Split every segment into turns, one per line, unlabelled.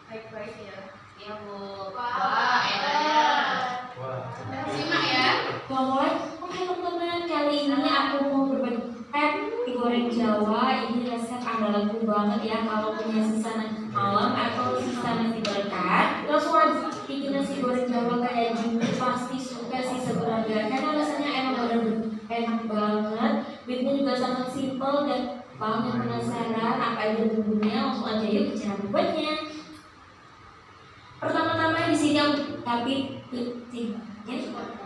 Baik-baik ya.
Iya Bu.
Wah,
enak.
simak ya.
Oke teman-teman, kali ini aku mau berbagi mie goreng Jawa. Ini resep andalanku banget ya. Kalau punya sisa nasi malam atau sisa nasi berkat, langsung aja bikin nasi goreng Jawa kayak gini. Pasti suka sih sebenarnya, karena rasanya enak banget. Bikinnya juga sangat simple dan banget. Penasaran apa aja bumbunya? Langsung aja yuk cara membuatnya. Pertama-tama di sini aku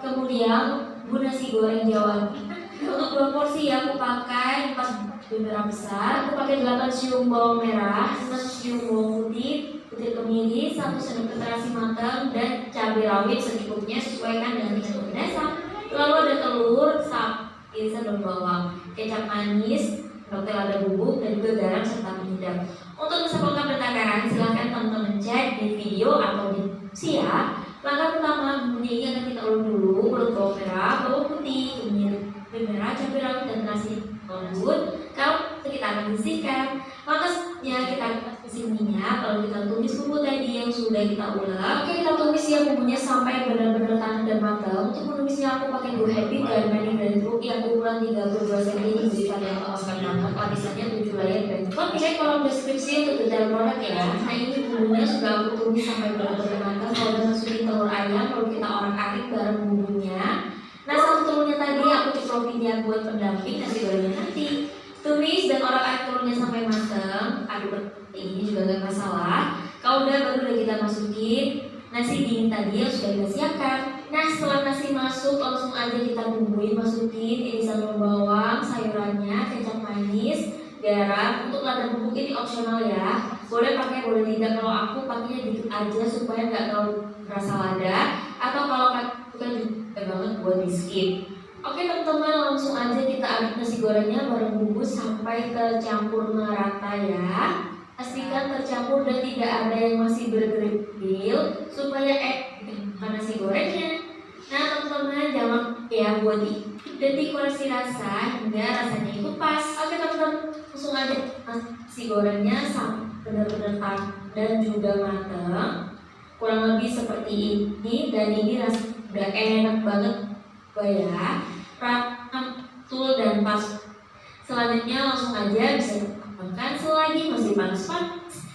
kemudian bumbu nasi goreng Jawa. Untuk 2 porsi ya, aku pakai 4 bumbu merah besar. Aku pakai 8 siung bawang merah, 6 siung bawang putih, putih kemiri, 1 sendok terasi matang, dan cabai rawit secukupnya sesuaikan dengan tingkat pemirsa. Lalu ada telur, irisan daun bawang, kecap manis, wortel ada bubuk, dan juga garam serta penyedap. Untuk resep lengkap dan takaran silahkan teman-teman cek di video atau di ya. Langkah pertama, bumbunya ini akan kita ulek dulu. Ulek bawang merah, bawang putih, kemiri merah, cabai rawit, dan terasi lembut. Kalau kita akan bersihkan. Lantasnya kita kasih minyak, lalu kita tumis bumbu tadi yang sudah kita ulek. Oke, kita tumis ya bumbunya sampai benar-benar tanah dan matang. Untuk menumisnya aku pakai Go Happy dan Mani Brand Book yang ukuran 32 cm ini berikan yang akan banget. Lapisannya 7 layer dan cek kolom deskripsi untuk detail produk ya. Nah ini bumbunya sudah aku tumis sampai benar-benar matang. Kalau udah masukin telur ayam, lalu kita orak-arik bareng bumbunya. Nah satu telurnya tadi aku ciplokin ya buat pendamping nasi gorengnya nanti. Tumis dan orak-arik telurnya sampai matang. Aduk ini juga gak masalah. Kalau baru kita masukin nasi dingin tadi yang sudah kita siapkan. Nah setelah nasi masuk, langsung aja kita bumbuin, masukin irisan bawang, sayurannya, kecap manis, garam. Untuk lada bubuk ini opsional ya. Boleh pakai, boleh tidak. Kalau aku pakainya dikit aja supaya nggak terlalu rasa lada. Atau kalau bukan juga banget buat di skip. Oke teman-teman, langsung aja kita aduk nasi gorengnya bareng bumbu sampai tercampur merata ya. Pastikan tercampur dan tidak ada yang masih bergeril supaya nasi gorengnya. Nah teman-teman, jangan ya buat dan dikoreksi rasa hingga rasanya itu pas. Oke teman-teman, langsung aja nasi gorengnya sampai benar-benar matang dan juga matang. Kurang lebih seperti ini, dan ini rasanya udah enak banget ya, betul dan pas. Selanjutnya langsung aja bisa makan selagi masih panas-panas.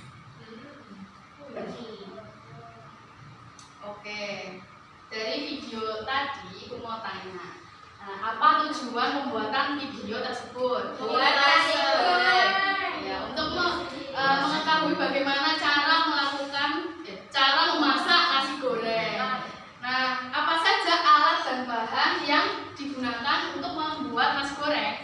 Oke, dari video tadi aku mau tanya, apa tujuan pembuatan video tersebut? Ya, untuk mengetahui bagaimana cara memasak nasi goreng. Nah, apa saja alat dan bahan yang digunakan untuk membuat nasi goreng?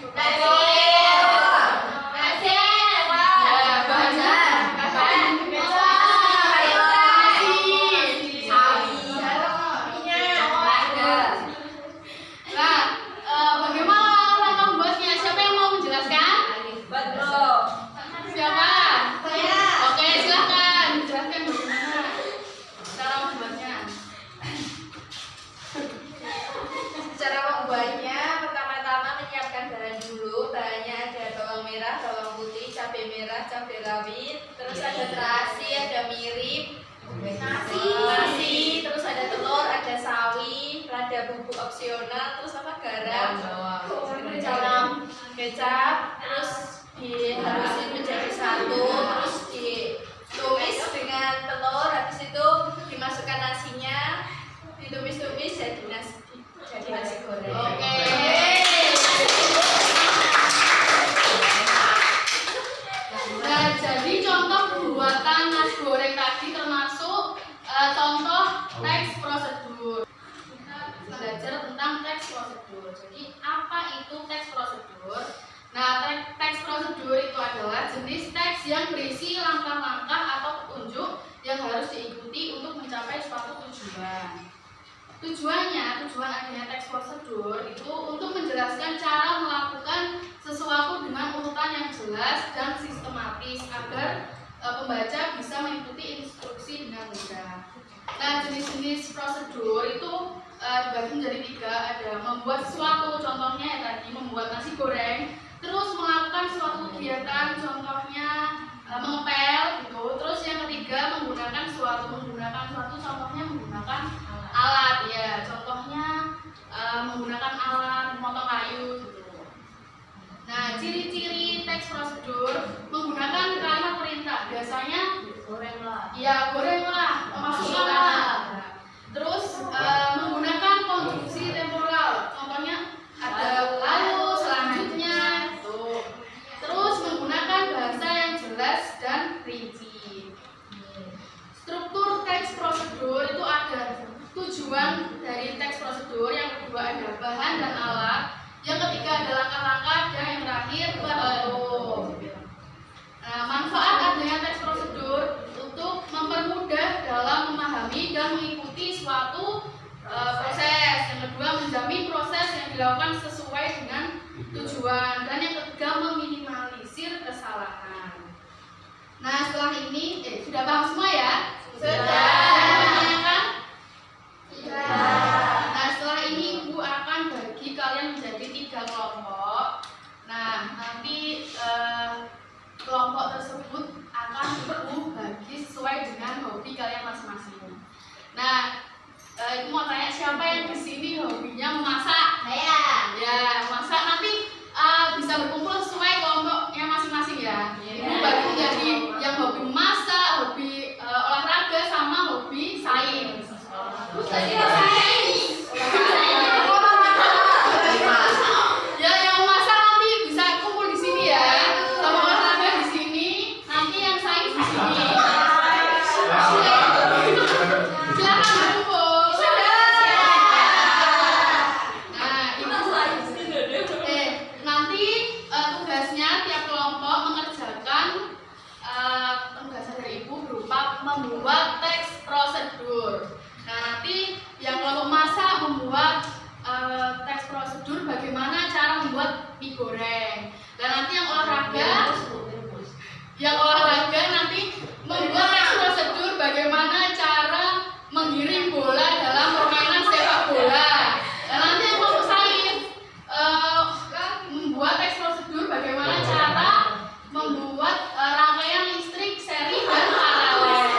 Cabai rawit, terus ada terasi, ada mirip, nasi, terus ada telur, ada sawi, ada bubuk opsional, terus apa garam, kecap, terus dihalusin menjadi satu, terus ditumis dengan telur, habis itu dimasukkan nasinya, ditumis-tumis jadi nasi goreng.
Oke. Nah, jadi contoh pembuatan nasi goreng tadi termasuk contoh teks prosedur. Kita belajar tentang teks prosedur. Jadi apa itu teks prosedur? Nah, teks prosedur itu adalah jenis teks yang berisi langkah-langkah atau petunjuk yang harus diikuti untuk mencapai suatu tujuan. Tujuan adanya teks prosedur itu untuk menjelaskan cara melakukan sesuatu dengan urutan yang jelas dan sistematis agar pembaca bisa mengikuti instruksi dengan mudah. Nah, jenis-jenis prosedur itu dibagi menjadi 3. Ada membuat sesuatu, contohnya ya tadi membuat nasi goreng, terus melakukan suatu kegiatan, contohnya mengepel gitu. Terus yang ketiga menggunakan alat ya. Contohnya menggunakan alat memotong kayu gitu. Nah, ciri-ciri teks prosedur menggunakan kalimat perintah. Biasanya
gorenglah.
ya gorenglah, masukkanlah. Terus menggunakan konstruksi temporal. Contohnya ada lalu, selanjutnya gitu. Terus menggunakan bahasa yang jelas dan rinci. Struktur teks prosedur itu ada tujuan dari teks prosedur, yang kedua ada bahan dan alat, yang ketiga ada langkah-langkah, dan yang terakhir penutup. Nah, manfaat adanya teks prosedur untuk mempermudah dalam memahami dan mengikuti suatu proses. Yang kedua menjamin proses yang dilakukan sesuai dengan tujuan, dan yang ketiga meminimalisir kesalahan. Nah, setelah ini sudah paham semua ya? Sudah. Menanyakan? Nah, setelah ini Ibu akan bagi kalian menjadi 3 kelompok. Nah, nanti kelompok tersebut akan Ibu bagi sesuai dengan hobi kalian masing-masing. Nah, Ibu mau tanya siapa yang di sini hobinya memasak?
Saya.
Ya, masak nanti bisa berkumpul sesuai kelompoknya masing-masing ya. Ibu bagi menjadi yang hobi memasak, hobi olahraga, sama hobi sains. Ya, yang memasak nanti bisa kumpul di sini ya. Sama olahraga di sini, nanti yang sains di sini. Silakan berkumpul. Nah, nanti tugasnya tiap kelompok mengerjakan tugasnya dari Ibu berupa membuat teks prosedur. Nah, nanti yang kelompok masak membuat teks prosedur bagaimana cara membuat mie goreng. Dan nanti yang olahraga nanti membuat teks prosedur bagaimana cara menggiring bola dalam permainan sepak bola. Dan nanti yang kelompok sains membuat teks prosedur bagaimana cara membuat rangkaian listrik seri dan paralel.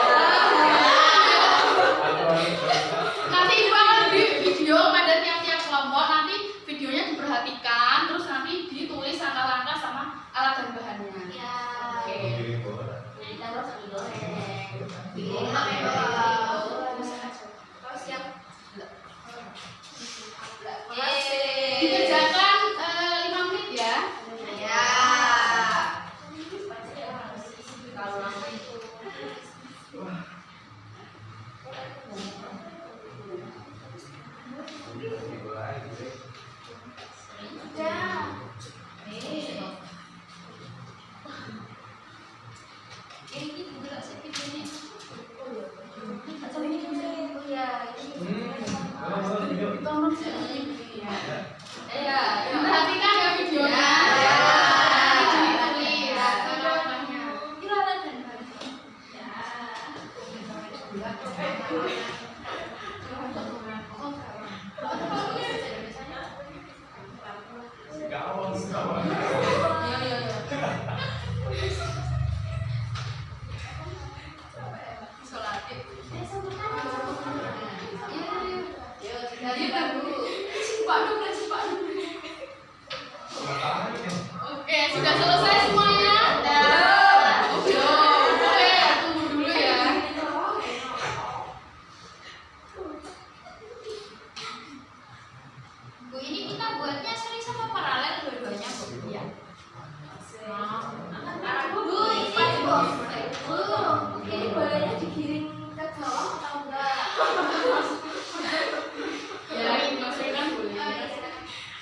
Nanti Ibu akan beri video pada tiap-tiap kelompok. Nanti videonya diperhatikan, terus nanti ditulis langkah-langkah sama alat dan bahannya.
Ya.
Oke.
Kita harus digoreng.
Dikerjakan 5 menit ya.
Ya.
Perhatikan ya videonya. Ditulis langkah-langkahnya. Oke, sudah selesai semuanya? Oke, tunggu dulu ya.
Bu, ini kita buatnya seri sama paralel dua-duanya, Bu. Iya. Bu, ini bolanya digiring ke bawah atau enggak?
Ya, dimasukkan boleh.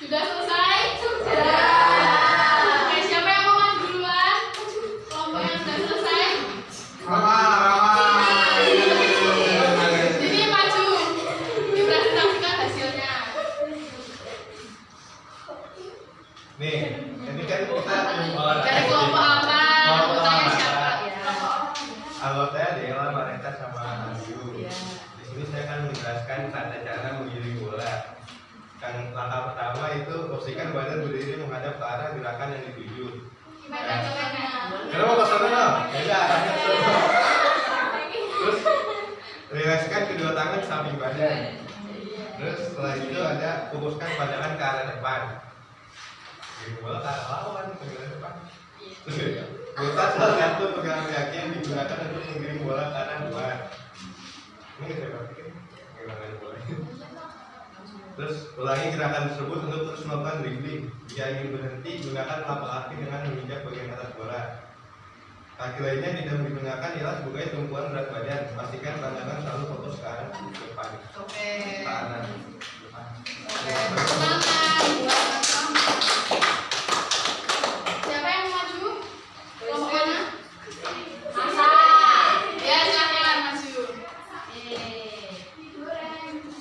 Sudah selesai? Oke, siapa yang mau maju duluan? Kelompok yang sudah selesai? Sini maju. Dipresentasikan hasilnya.
Nih, ini kan kita
Dari kelompok apa? Anggotanya siapa ya?
anggotanya Dela, Mareta, sama Ayu. Di sini saya akan menjelaskan tata cara menggiring bola. Yang langkah pertama itu posisikan badan berdiri menghadap ke arah gerakan yang dituju.
Gimana caranya?
Kenapa kok sana dong? Ya arahnya ke sana. Terus rilekskan kedua tangan samping badan. Terus setelah itu ada fokuskan pandangan ke arah depan. Giring bola ke arah lawan, ke arah depan. Bukan salah satu pegangan kaki yang digunakan untuk menggiring bola ke arah depan. Ini kita praktikin gerakan bola. Terus ulangi gerakan tersebut untuk terus melakukan dribbling. Jika ingin berhenti, gunakan telapak kaki dengan menginjak bagian atas bola. Kaki lainnya tidak digunakan ialah sebagai tumpuan berat badan. Pastikan pandangan selalu fokus ke arah depan.
Oke.
Ke arah depan.
Oke.
Semangat buat teman-teman. Siapa yang mau maju? Kelompok mana?
Masa.
Ya, silakan maju.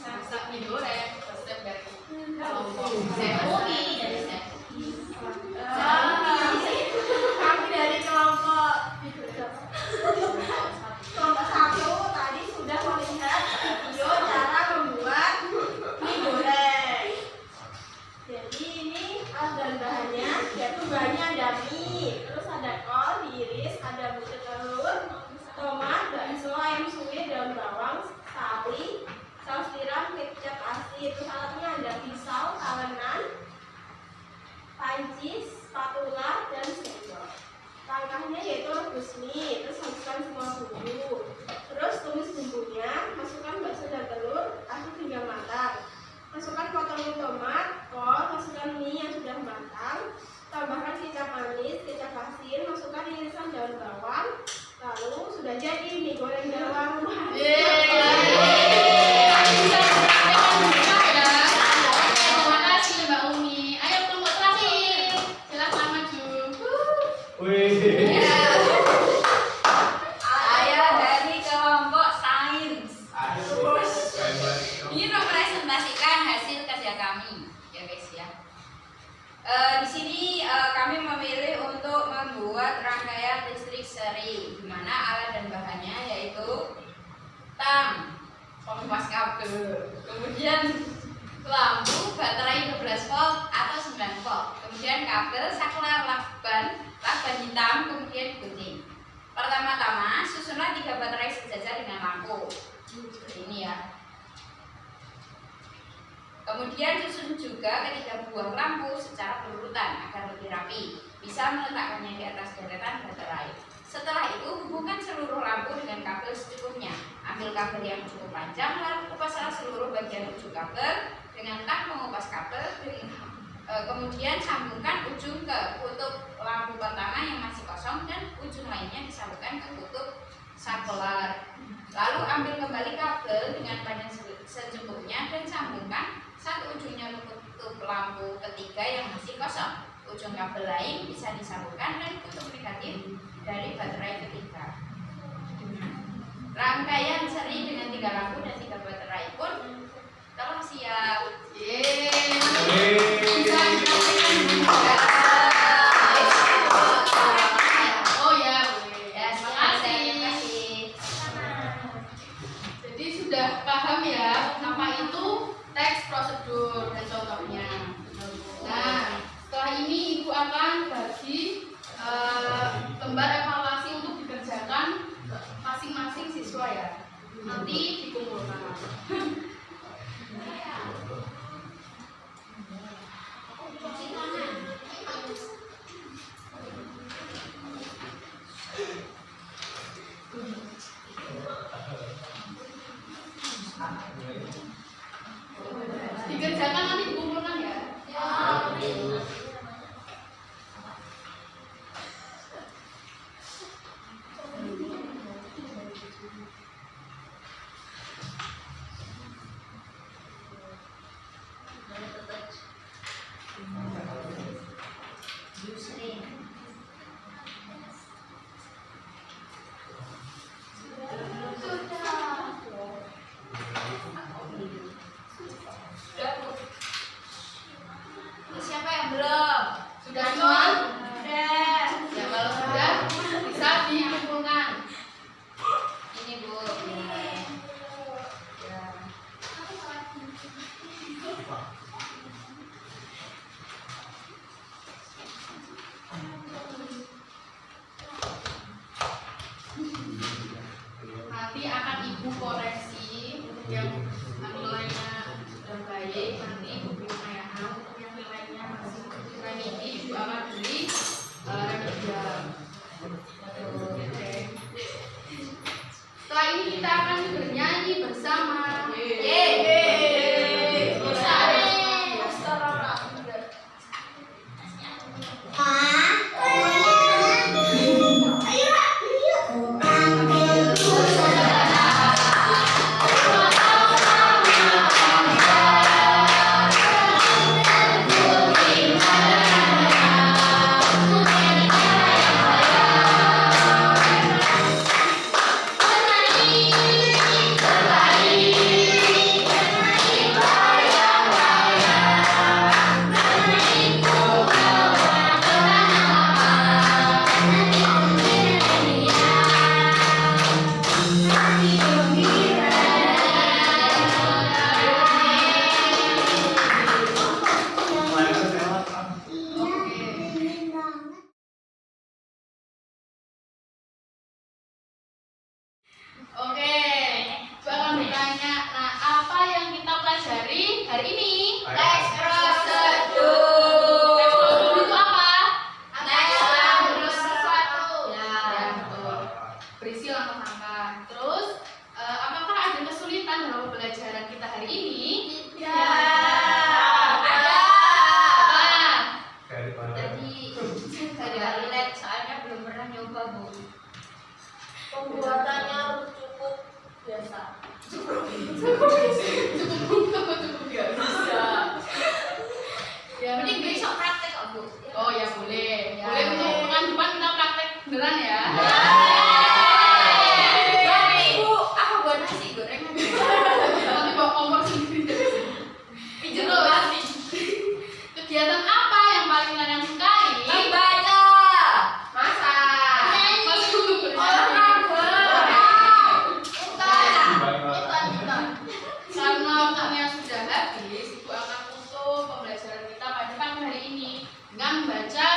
Masak mie goreng. Resep dari kelompok.
Umi dari saya.
Kami dari kelompok satu tadi sudah melihat video cara membuat mie goreng. Jadi ini bahan-bahannya, yaitu bahannya ada mie, terus ada kol diiris, ada butir telur, tomat, bakso, ayam suwir, daun bawang, sawi, saus tiram, kecap asin. Terus alatnya ada pisau, talenan, panci, spatula, dan sendok. Langkahnya yaitu rebus mie, terus masukkan semua bumbu, terus tumis bumbunya, masukkan bakso dan telur, aduk hingga matang. Masukkan potongan tomat, kol, masukkan mie yang sudah matang, tambahkan kecap manis, kecap asin, masukkan irisan daun bawang, lalu sudah jadi mie goreng dalam rumah.
Terima kasih Mbak Umi. Ayo kelompok terakhir. Silakan maju.
Wih.
Saya dari kelompok sains.
Aduh.
Ini mempresentasikan hasil kerja kami, ya guys ya. Di sini kami memilih untuk membuat rangkaian listrik seri, di mana alat dan bahannya yaitu tang, kompas kabel, kemudian lampu baterai 12 volt atau 9 volt, kemudian kabel saklar lakban hitam, kemudian gunting. Pertama-tama susunlah 3 baterai sejajar dengan lampu seperti ini ya. Kemudian susun juga ketiga buah lampu secara berurutan agar lebih rapi. Bisa meletakkannya di atas deretan baterai. Setelah itu hubungkan seluruh lampu dengan kabel secukupnya. Ambil kabel yang cukup panjang, lalu kupaslah seluruh bagian ujung kabel dengan tang pengupas kabel. Kemudian sambungkan ujung ke kutub lampu pertama yang masih kosong dan ujung lainnya disambungkan ke kutub saklar. Lalu ambil kembali kabel dengan panjang secukupnya dan sambungkan satu ujungnya ke kutub lampu ketiga yang masih kosong. Ujung kabel lain bisa disambungkan dan kutub negatif dari baterai ketiga. Rangkaian seri dengan 3 lampu dan 3 baterai pun telah siap.
Oh ya,
Ya,
terima
terima
kasih.
kasih.
Jadi sudah paham ya apa itu teks prosedur dan contohnya. Nah, setelah ini ibu akan bagi lembar evaluasi untuk dikerjakan masing-masing siswa ya. Nanti dikumpulkan. Dikerjakan nanti dikumpulkan ya.
Siapa yang belum?
Sudah semua?
Udah.
Ya kalau sudah bisa dikumpulkan.
Ini Bu. Ya.
Pembuatannya cukup biasa.
cukup biasa. Ya,
Mending besok praktek kok, Bu.
oh ya boleh.
Ya.
Boleh untuk pekan depan kita praktek beneran ya.
Tapi Bu, aku buat nasi goreng.
Nanti bawa kompor sendiri.
Pinjam
Terus,
nasi.
kegiatan apa yang paling kalian sukai?
Membaca.
Masak.
Masuk.
Olahraga.
Karena waktunya sudah habis, Ibu akan tutup pembelajaran kita pada pagi hari ini dengan membaca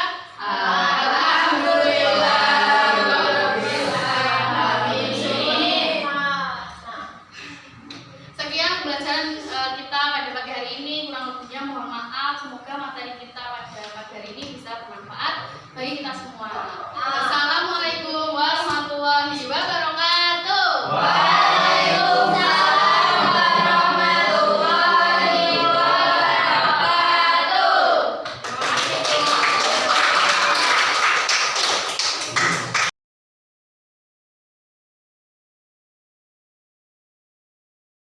Sekian pembelajaran kita pada pagi hari ini. Kurang lebihnya mohon maaf. Semoga materi kita pada pagi hari ini bisa bermanfaat bagi kita semua.